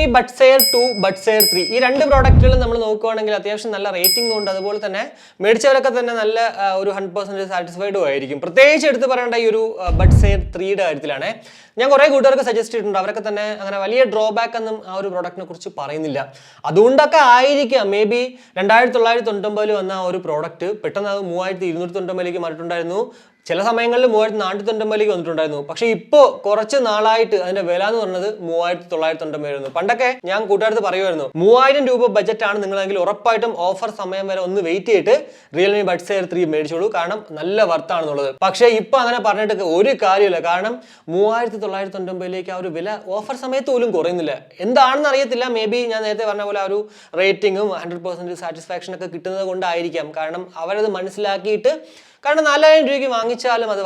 Realme Buds Air 2, Buds Air 3 ഈ രണ്ട് പ്രോഡക്റ്റുകളും നമ്മൾ നോക്കുകയാണെങ്കിൽ അത്യാവശ്യം നല്ല റേറ്റിംഗ് ഉണ്ട്. അതുപോലെ തന്നെ മേടിച്ചവരൊക്കെ തന്നെ നല്ല ഒരു 100% സാറ്റിസ്ഫൈഡും ആയിരിക്കും. പ്രത്യേകിച്ച് എടുത്ത് പറയേണ്ട ഈ ഒരു Buds Air 3യുടെ കാര്യത്തിലാണ്. ഞാൻ കുറേ കൂട്ടുകാർക്ക് സജസ്റ്റ് ചെയ്തിട്ടുണ്ട്. അവരൊക്കെ തന്നെ അങ്ങനെ വലിയ ഡ്രോബാക്ക് ഒന്നും ആ ഒരു പ്രോഡക്റ്റിനെ കുറിച്ച് പറയുന്നില്ല. അതുകൊണ്ടൊക്കെ ആയിരിക്കാം മേ ബി 2999 വന്ന ആ ഒരു പ്രോഡക്റ്റ് പെട്ടെന്ന് അത് 3299 മാറിയിട്ടുണ്ടായിരുന്നു. ചില സമയങ്ങളിൽ 3499 വന്നിട്ടുണ്ടായിരുന്നു. പക്ഷെ ഇപ്പോൾ കുറച്ച് നാളായിട്ട് അതിന്റെ വില എന്ന് പറഞ്ഞത് 3990 പണ്ടൊക്കെ ഞാൻ കൂട്ടുകാർക്ക് പറയുമായിരുന്നു 3000 രൂപ ബഡ്ജറ്റ് ആണ് നിങ്ങളെങ്കിൽ ഉറപ്പായിട്ടും ഓഫർ സമയം വരെ ഒന്ന് വെയിറ്റ് ചെയ്തിട്ട് Realme Buds Air 3 മേടിച്ചോളൂ, കാരണം നല്ല വർത്താണെന്നുള്ളത്. പക്ഷേ ഇപ്പൊ അങ്ങനെ പറഞ്ഞിട്ട് ഒരു കാര്യമില്ല. കാരണം 3990 ആ ഒരു വില ഓഫർ സമയത്ത് പോലും കുറയുന്നില്ല. എന്താണെന്ന് അറിയത്തില്ല. മേ ബി ഞാൻ നേരത്തെ പറഞ്ഞ പോലെ ആ ഒരു റേറ്റിംഗും 100% സാറ്റിസ്ഫാക്ഷൻ ഒക്കെ കിട്ടുന്നത് കൊണ്ടായിരിക്കാം. കാരണം അവരത് മനസ്സിലാക്കിയിട്ട്, കാരണം 4000 രൂപയ്ക്ക് വാങ്ങിച്ചാലും അത്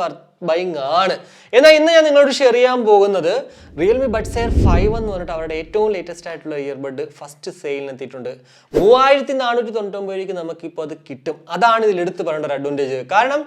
ബൈങ് ആണ്. എന്നാൽ ഇന്ന് ഞാൻ നിങ്ങളോട് ഷെയർ ചെയ്യാൻ പോകുന്നത് Realme Buds Air 5 എന്ന് പറഞ്ഞിട്ട് അവരുടെ ഏറ്റവും ലേറ്റസ്റ്റ് ആയിട്ടുള്ള ഇയർബഡ് ഫസ്റ്റ് സെയിലിന് എത്തിയിട്ടുണ്ട്. 3499 നമുക്കിപ്പോൾ അത് കിട്ടും. അതാണ് ഇതിൽ എടുത്ത് പറയേണ്ട ഒരു അഡ്വാൻറ്റേജ്. കാരണം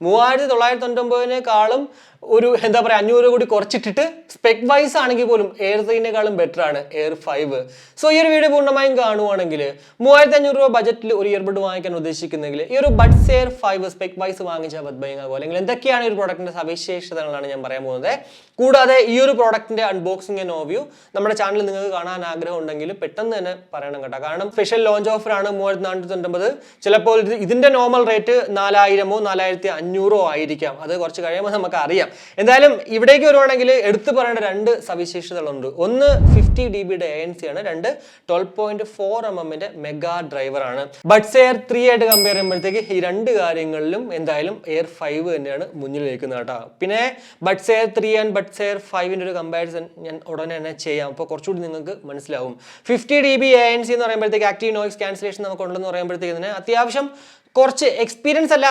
3999 ഒരു എന്താ പറയുക 500 കൂടി കുറച്ചിട്ടിട്ട് സ്പെക് വൈസ് ആണെങ്കിൽ പോലും എയർ 3-നേക്കാളും ബെറ്റർ ആണ് എയർ 5. സോ ഈ ഒരു വീഡിയോ പൂർണ്ണമായും കാണുവാണെങ്കിൽ 3500 രൂപ ബജറ്റിൽ ഒരു ഇയർബഡ് വാങ്ങിക്കാൻ ഉദ്ദേശിക്കുന്നെങ്കിൽ ഈ ഒരു Buds Air 5 സ്പെക് വൈസ് വാങ്ങിച്ചാൽ ബൈങ്ങാകും. അല്ലെങ്കിൽ എന്തൊക്കെയാണ് ഈ ഒരു പ്രോഡക്റ്റിന്റെ സവിശേഷതകളാണ് ഞാൻ പറയാൻ പോകുന്നത്. കൂടാതെ ഈ ഒരു പ്രോഡക്റ്റിന്റെ അൺബോക്സിംഗ് ആൻഡ് ഓവ്യൂ നമ്മുടെ ചാനൽ നിങ്ങൾക്ക് കാണാൻ ആഗ്രഹം ഉണ്ടെങ്കിൽ പെട്ടെന്ന് തന്നെ പറയണം കേട്ടോ. കാരണം സ്പെഷ്യൽ ലോഞ്ച് ഓഫർ ആണ് 3499. ചിലപ്പോൾ ഇതിന്റെ നോർമൽ റേറ്റ് 4000-ഓ 4500-ഓ ആയിരിക്കാം. അത് കുറച്ച് കഴിയുമ്പോൾ നമുക്ക് അറിയാം. എന്തായാലും ഇവിടേക്ക് വരുവാണെങ്കിൽ എടുത്തു പറയേണ്ട രണ്ട് സവിശേഷതകളുണ്ട്. ഒന്ന് 50 dB ANC ആണ്, രണ്ട് 12.4 mm മെഗാ ഡ്രൈവർ ആണ്. Buds Air 3 ആയിട്ട് കമ്പയർ ചെയ്യുമ്പോഴത്തേക്ക് ഈ രണ്ട് കാര്യങ്ങളിലും എന്തായാലും Air 5 തന്നെയാണ് മുന്നിൽ നിൽക്കുന്നത് കേട്ടോ. പിന്നെ Buds Air 3 and Buds Air 5-ന്റെ ഒരു കമ്പാരിസൺ ഞാൻ ഉടനെ തന്നെ ചെയ്യാം. അപ്പോൾ കുറച്ചുകൂടി നിങ്ങൾക്ക് മനസ്സിലാവും. 50 dB ANC എന്ന് പറയുമ്പോഴത്തേക്ക് ആക്റ്റീവ് നോയിസ് ക്യാൻസലേഷൻ നമുക്ക് ഉണ്ടെന്ന് പറയുമ്പോഴത്തേക്ക് തന്നെ അത്യാവശ്യം കുറച്ച് എക്സ്പീരിയൻസ് അല്ല,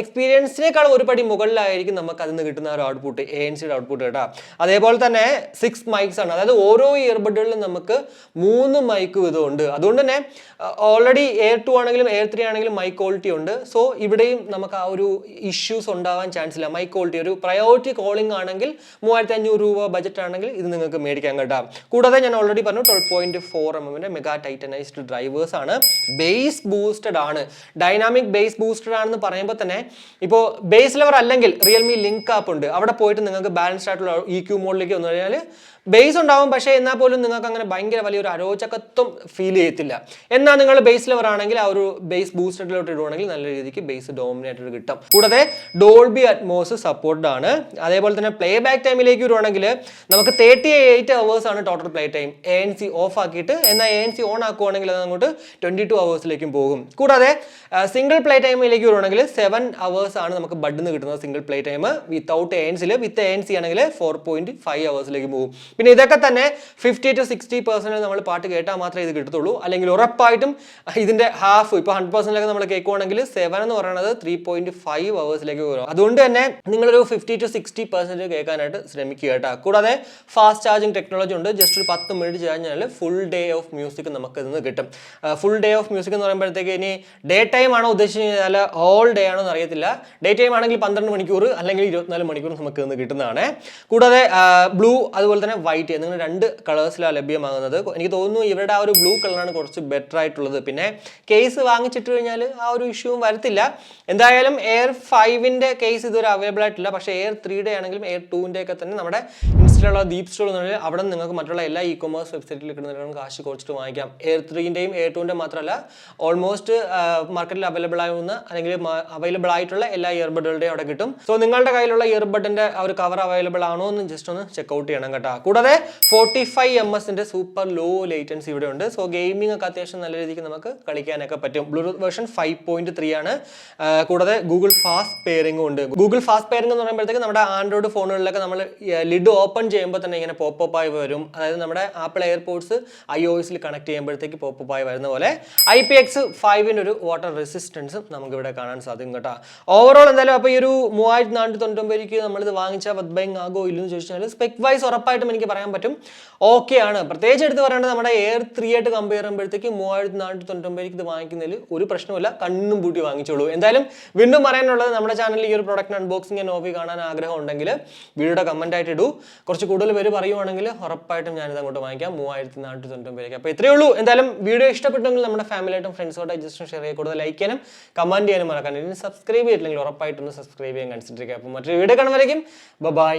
എക്സ്പീരിയൻസിനേക്കാളും ഒരു പടി മുകളിലായിരിക്കും നമുക്ക് അതിൽ നിന്ന് കിട്ടുന്ന ഒരു ഔട്ട്പുട്ട്, ANCയുടെ ഔട്ട്പുട്ട് കേട്ടോ. അതേപോലെ തന്നെ 6 മൈക്സ് ആണ്. അതായത് ഓരോ ഇയർബഡുകളിലും നമുക്ക് 3 മൈക്ക് വീതമുണ്ട്. അതുകൊണ്ട് തന്നെ ഓൾറെഡി Air 2 ആണെങ്കിലും Air 3 ആണെങ്കിലും മൈക്ക് ക്വാളിറ്റി ഉണ്ട്. സോ ഇവിടെയും നമുക്ക് ആ ഒരു ഇഷ്യൂസ് ഉണ്ടാവാൻ ചാൻസ് ഇല്ല. മൈക്ക് ക്വാളിറ്റി ഒരു പ്രയോറിറ്റി കോളിംഗ് ആണെങ്കിൽ 3500 രൂപ ബജറ്റ് ആണെങ്കിൽ ഇത് നിങ്ങൾക്ക് മേടിക്കാൻ കേട്ടോ. കൂടാതെ ഞാൻ ഓൾറെഡി പറഞ്ഞു 12.4 mm മെഗാ ടൈറ്റനൈസ്ഡ് ഡ്രൈവേഴ്സ് ആണ്. ബേസ് ബൂസ്റ്റഡ് ആണ്. ഡൈനാമിക് ബേസ് ബൂസ്റ്റഡ് ആണെന്ന് പറയുമ്പോൾ തന്നെ ഇപ്പോൾ ബേസ് ലെവർ അല്ലെങ്കിൽ റിയൽമി ലിങ്ക് ആപ്പ് ഉണ്ട്. അവിടെ പോയിട്ട് നിങ്ങൾക്ക് ബാലൻസ്ഡ് ആയിട്ടുള്ള EQ മോഡിലേക്ക് വന്നു കഴിഞ്ഞാൽ ബേസ് ഉണ്ടാവും. പക്ഷേ എന്നാൽ പോലും നിങ്ങൾക്ക് അങ്ങനെ ഭയങ്കര വലിയൊരു അരോചകത്വം ഫീൽ ചെയ്യത്തില്ല. എന്നാൽ നിങ്ങൾ ബേസ് ലെവർ ആണെങ്കിൽ ആ ഒരു ബേസ് ബൂസ്റ്റഡിലോട്ട് ഇടുവാണെങ്കിൽ നല്ല രീതിക്ക് ബേസ് ഡോമിനേറ്റഡ് കിട്ടും. കൂടാതെ ഡോൾബി അറ്റ്മോസ് സപ്പോർട്ടഡ് ആണ്. അതേപോലെ തന്നെ പ്ലേ ബാക്ക് ടൈമിലേക്ക് വരുവാണെങ്കിൽ നമുക്ക് 38 hours ആണ് total play time. ANC of ആക്കിയിട്ട് എന്നാൽ ANC ഓൺ ആക്കുവാണെങ്കിൽ അത് അങ്ങോട്ട് 22 hours പോകും. കൂടാതെ സിംഗിൾ പ്ലേ ടൈമിലേക്ക് വരുവാണെങ്കിൽ 7 hours ആണ് നമുക്ക് ബഡിൽ നിന്ന് കിട്ടുന്നത് single play time. Without ANC വിത്ത് ANC ആണെങ്കിൽ 4.5 hours പോകും. പിന്നെ ഇതൊക്കെ തന്നെ 50 to 60% നമ്മൾ പാട്ട് കേട്ടാൽ മാത്രമേ ഇത് കിട്ടത്തുള്ളൂ. അല്ലെങ്കിൽ ഉറപ്പായിട്ടും ഇതിന്റെ ഹാഫ് ഇപ്പോൾ 100% നമ്മൾ കേൾക്കുവാണെങ്കിൽ 7 എന്ന് പറയുന്നത് 3.5 hours വരും. അതുകൊണ്ട് തന്നെ നിങ്ങളൊരു 50 to 60% കേൾക്കാനായിട്ട് ശ്രമിക്കുക കേട്ടോ. കൂടാതെ ഫാസ്റ്റ് ചാർജിങ് ടെക്നോളജി ഉണ്ട്. ജസ്റ്റ് ഒരു 10 minute charge full day of music നമുക്ക് ഇതിന് കിട്ടും. ഫുൾ ഡേ ഓഫ് മ്യൂസിക് എന്ന് പറയുമ്പോഴത്തേക്ക് ഇനി ഡേ ടൈം ആണോ ഉദ്ദേശിച്ചത് അല്ല ഓൾ ഡേ ആണോ എന്ന് അറിയത്തില്ല. ഡേ ടൈം ആണെങ്കിൽ 12 മണിക്കൂർ അല്ലെങ്കിൽ 24 മണിക്കൂർ നമുക്ക് ഇന്ന് കിട്ടുന്നതാണ്. കൂടാതെ ബ്ലൂ അതുപോലെ തന്നെ വൈറ്റ് നിങ്ങൾ രണ്ട് കളേഴ്സിലാണ് ലഭ്യമാകുന്നത്. എനിക്ക് തോന്നുന്നു ഇവരുടെ ആ ഒരു ബ്ലൂ കളറാണ് കുറച്ച് ബെറ്റർ ആയിട്ടുള്ളത്. പിന്നെ കേസ് വാങ്ങിച്ചിട്ട് കഴിഞ്ഞാൽ ആ ഒരു ഇഷ്യൂവും വരത്തില്ല. എന്തായാലും Air 5-ന്റെ കേസ് ഇതുവരെ അവൈലബിൾ ആയിട്ടില്ല. പക്ഷേ Air 3-യുടെ ആണെങ്കിലും Air 2-ന്റെ ഒക്കെ തന്നെ നമ്മുടെ ഇൻസ്റ്റയിലുള്ള DeepZstore എന്നുണ്ടെങ്കിൽ അവിടെ നിങ്ങൾക്ക് മറ്റുള്ള എല്ലാ ഇ-കൊമേഴ്സ് വെബ്സൈറ്റിൽ കിട്ടുന്നതിനും കാശ് കുറച്ചിട്ട് വാങ്ങിക്കാം. Air 3-ന്റെയും Air 2-ന്റെ മാത്രമല്ല ഓൾമോസ്റ്റ് മാർക്കറ്റിൽ അവൈലബിൾ ആവുന്ന അല്ലെങ്കിൽ അവൈലബിൾ ആയിട്ടുള്ള എല്ലാ ഇയർബഡുകളുടെയും അവിടെ കിട്ടും. സോ നിങ്ങളുടെ കയ്യിലുള്ള ഇയർബഡിന്റെ ആ ഒരു കവർ അവൈലബിൾ ആണോ എന്ന് ജസ്റ്റ് ഒന്ന് ചെക്ക്ഔട്ട് ചെയ്യണം കേട്ടോ. കൂടാതെ 45 ms സൂപ്പർ ലോ ലേറ്റൻസി ഇവിടെ ഉണ്ട്. സോ ഗെയിമിംഗ് ഒക്കെ അത്യാവശ്യം നല്ല രീതിക്ക് നമുക്ക് കളിക്കാനൊക്കെ പറ്റും. ബ്ലൂടൂത്ത് വേർഷൻ 5.3 ആണ്. കൂടാതെ ഗൂഗിൾ ഫാസ്റ്റ് പെയറിംഗും ഉണ്ട്. ഗൂഗിൾ ഫാസ്റ്റ് പെയറിംഗ് എന്ന് പറയുമ്പോഴത്തേക്ക് നമ്മുടെ ആൻഡ്രോയിഡ് ഫോണുകളിലൊക്കെ നമ്മൾ ലിഡ് ഓപ്പൺ ചെയ്യുമ്പോൾ തന്നെ ഇങ്ങനെ പോപ്പ് ആയി വരും. അതായത് നമ്മുടെ ആപ്പിൾ എയർപോഡ്സ് iOS-ൽ കണക്ട് ചെയ്യുമ്പോഴത്തേക്ക് പോപ്പ് ആയി വരുന്ന പോലെ IPX5-ന്റെ ഒരു വാട്ടർ റെസിസ്റ്റൻസും നമുക്ക് ഇവിടെ കാണാൻ സാധിക്കും കേട്ടോ. ഓവറോൾ എന്തായാലും അപ്പോൾ ഈ ഒരു 3499 നമ്മളിത് വാങ്ങിച്ചാൽ ബൈങ് ആകോ ഇല്ലെന്ന് ചോദിച്ചാൽ സ്പെക് വൈസ് ഉറപ്പായിട്ടും എനിക്ക് എനിക്ക് പറയാൻ പറ്റും ഓക്കെ ആണ്. പ്രത്യേകിച്ച് എടുത്ത് പറയേണ്ടത് നമ്മുടെ എയർ 3 ആയിട്ട് കമ്പയർ ചെയ്യുമ്പോഴത്തേക്ക് 3499 ഇത് വാങ്ങിക്കുന്നതിൽ ഒരു പ്രശ്നമില്ല, കണ്ണും പൂട്ടി വാങ്ങിച്ചോളൂ. എന്തായാലും വീണ്ടും പറയാനുള്ളത്, നമ്മുടെ ചാനലിൽ ഈ ഒരു പ്രൊഡക്റ്റ് അൺബോക്സിംഗ് ആൻഡ് ഓവി കാണാൻ ആഗ്രഹം ഉണ്ടെങ്കിൽ വീഡിയോയുടെ കമന്റ് ആയിട്ട് ഇടൂ. കുറച്ച് കൂടുതൽ പേര് പറയുവാണെങ്കിൽ ഉറപ്പായിട്ടും ഞാനിത് അങ്ങോട്ട് വാങ്ങിക്കാം 3499. അപ്പോൾ ഇത്രയേ ഉള്ളൂ. എന്തായാലും വീഡിയോ ഇഷ്ടപ്പെട്ടെങ്കിൽ നമ്മുടെ ഫാമിലിയായിട്ടും ഫ്രണ്ട്സോട്ടായിട്ട് ജസ്റ്റ് ഷെയർ ചെയ്യുക, കൂടുതൽ ലൈക്ക് ചെയ്യാനും കമന്റ് ചെയ്യാനും മറക്കാൻ. ഇനി സബ്സ്ക്രൈബ് ചെയ്തിട്ടില്ലെങ്കിൽ ഉറപ്പായിട്ടൊന്ന് സബ്സ്ക്രൈബ് ചെയ്യാൻ കൺസിഡർ ചെയ്യുക. അപ്പോൾ മറ്റൊരു വീഡിയോ കാണുമ്പോഴേക്കും ബൈ.